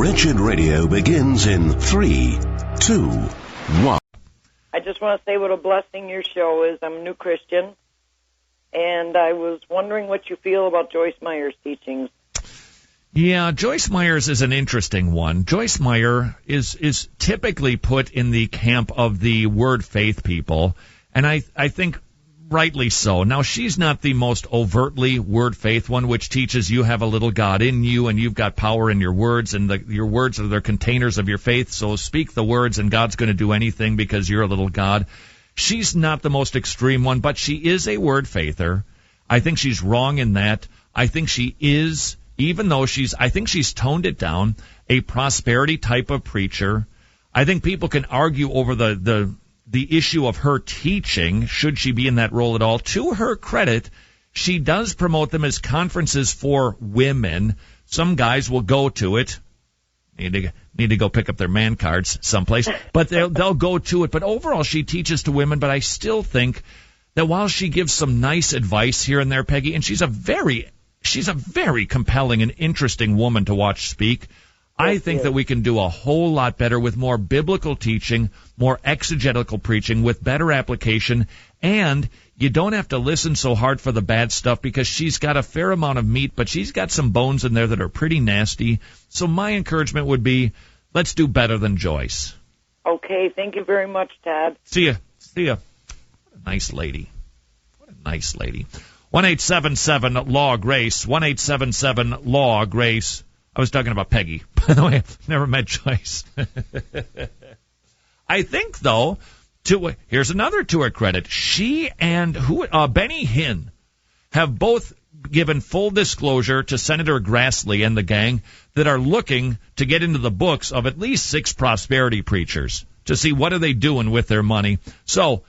Wretched Radio begins in 3, 2, 1. I just want to say what a blessing your show is. I'm a new Christian, and I was wondering what you feel about Joyce Meyer's teachings. Yeah, Joyce Meyer's is an interesting one. Joyce Meyer is typically put in the camp of the word faith people, and I think rightly so. Now, she's not the most overtly word faith one, which teaches you have a little God in you and you've got power in your words, and your words are the containers of your faith, so speak the words and God's going to do anything because you're a little God. She's not the most extreme one, but she is a word faither. I think she's wrong in that. I think she is, even though I think she's toned it down, a prosperity type of preacher. I think people can argue over the issue of her teaching, should she be in that role at all. To her credit, she does promote them as conferences for women. Some guys will go to it. Need to go pick up their man cards someplace. But they'll go to it. But overall, she teaches to women. But I still think that while she gives some nice advice here and there, Peggy, and she's a very compelling and interesting woman to watch speak, I think that we can do a whole lot better with more biblical teaching, more exegetical preaching, with better application, and you don't have to listen so hard for the bad stuff because she's got a fair amount of meat, but she's got some bones in there that are pretty nasty. So my encouragement would be, let's do better than Joyce. Okay, thank you very much, Todd. See ya. What a nice lady. 1-877-LAW-GRACE, 1-877-LAW-GRACE. I was talking about Peggy. By the way, I've never met Joyce. I think, though, here's another to her credit. She and Benny Hinn have both given full disclosure to Senator Grassley and the gang that are looking to get into the books of at least 6 prosperity preachers to see what are they doing with their money. So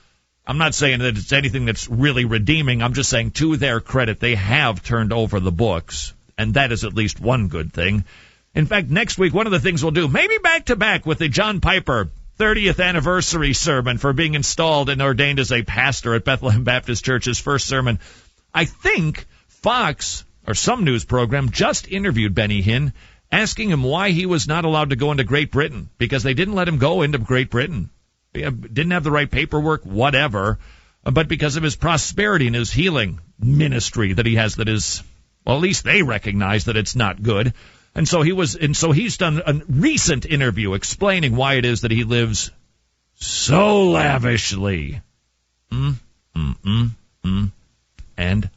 I'm not saying that it's anything that's really redeeming. I'm just saying, to their credit, they have turned over the books. And that is at least one good thing. In fact, next week, one of the things we'll do, maybe back-to-back with the John Piper 30th anniversary sermon for being installed and ordained as a pastor at Bethlehem Baptist Church, his first sermon. I think Fox, or some news program, just interviewed Benny Hinn, asking him why he was not allowed to go into Great Britain, because they didn't let him go into Great Britain. He didn't have the right paperwork, whatever, but because of his prosperity and his healing ministry that he has that is... Well, at least they recognize that it's not good. And so he's done a recent interview explaining why it is that he lives so lavishly. And